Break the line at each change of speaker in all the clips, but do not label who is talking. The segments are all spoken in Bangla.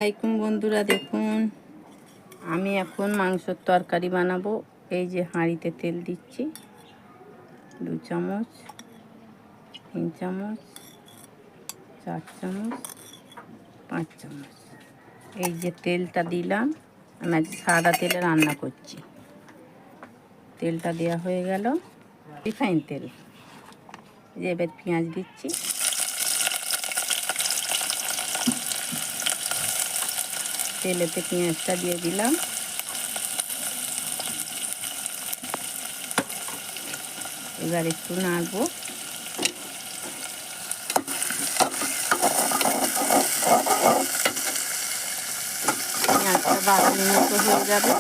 আসসালামাইকুম বন্ধুরা, দেখুন আমি এখন মাংসের তরকারি বানাবো। এই যে হাঁড়িতে তেল দিচ্ছি 2 চামচ, 3 চামচ, 4 চামচ, 5 চামচ। এই যে তেলটা দিলাম, আমি আজ সাদা তেলে রান্না করছি। তেলটা দেওয়া হয়ে গেল, রিফাইন তেল। এই যে এবার পেঁয়াজ দিচ্ছি, তেলেতে পেঁয়াজটা দিয়ে দিলাম। এবার একটু নাড়বো। পেঁয়াজটা বাদামি মতো হয়ে যাবে,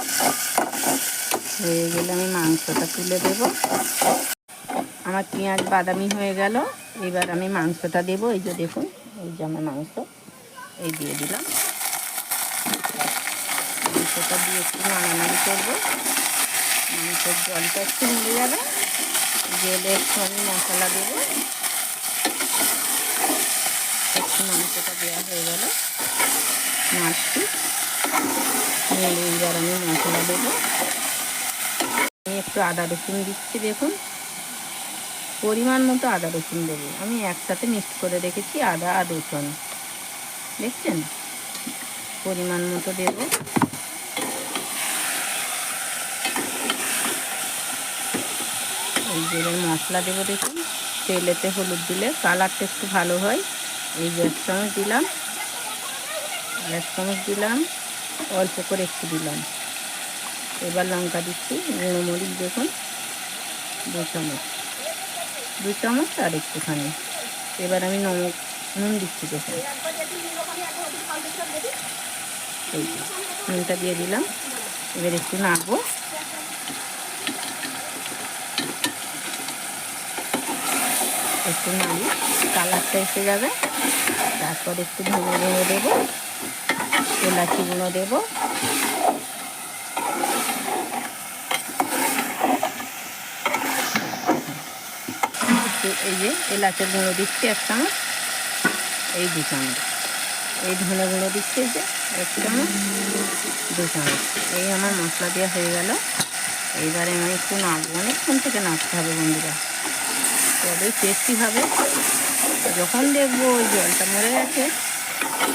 হয়ে গেলে আমি মাংসটা তুলে দেব। আমার পেঁয়াজ বাদামি হয়ে গেল, এবার আমি মাংসটা দেব। এই যে দেখুন, এই যে আমার মাংস, এই দিয়ে দিলাম। মাংসটা দিয়ে একটু নাড়ানাড়ি করবো। মাংসের জলটা একটু মিলে যাবে, গেলে একটু আমি মশলা দেবো। একটু মাংসটা দেওয়া হয়ে গেল, নাড়ছি। এইবার আমি মশলা দেবো। আমি একটু আদা রসুন দিচ্ছি, দেখুন পরিমাণ মতো আদা রসুন দেবো। আমি একসাথে মিক্সড করে রেখেছি আদা আর রসুন, দেখছেন? পরিমাণ মতো দেবো। এই যে মশলা দেবো, দেখুন তেলেতে হলুদ দিলে কালারটা একটু ভালো হয়। এই যে 1 চামচ দিলাম, আর 1 চামচ দিলাম, অল্প করে একটু দিলাম। এবার লঙ্কা দিচ্ছি, গুঁড়ো মরিচ দেখুন 2 চামচ, 2 চামচ আর একটুখানি। এবার আমি নুন দিচ্ছি, দেখুন এই যে নুনটা দিয়ে দিলাম। এবার একটু নাড়বো। একটু নাড়ি, কালারটা এসে যাবে। তারপর একটু ধনে গুঁড়ো দেবো, এলাচি গুঁড়ো দেবো, এই যে এলাচের গুঁড়ো দিচ্ছি 1 চামচ, এই 2 চামচ। এই ধনে গুঁড়ো দিচ্ছি, এই যে 1 চামচ, 2 চামচ। এই আমার মশলা দেওয়া হয়ে গেল। এইবারে আমি একটু নাড়বো, অনেকক্ষণ থেকে নাড়তে হবে বন্ধুরা, তবেই টেস্টি হবে। যখন দেখবো ওই জলটা মরে গেছে,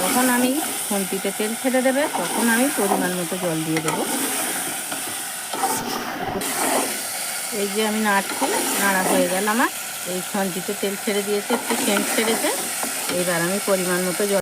তখন আমি খুন্তিতে তেল ছেড়ে দেবে, তখন আমি পরিমাণ মতো জল দিয়ে দেবো। এই যে আমি নাড়ছি, নাড়া হয়ে গেল আমার। এই খুন্তিতে তেল ছেড়ে দিয়েছে, একটু সেন্ট ছেড়েছে। এবার আমি পরিমাণ মতো জল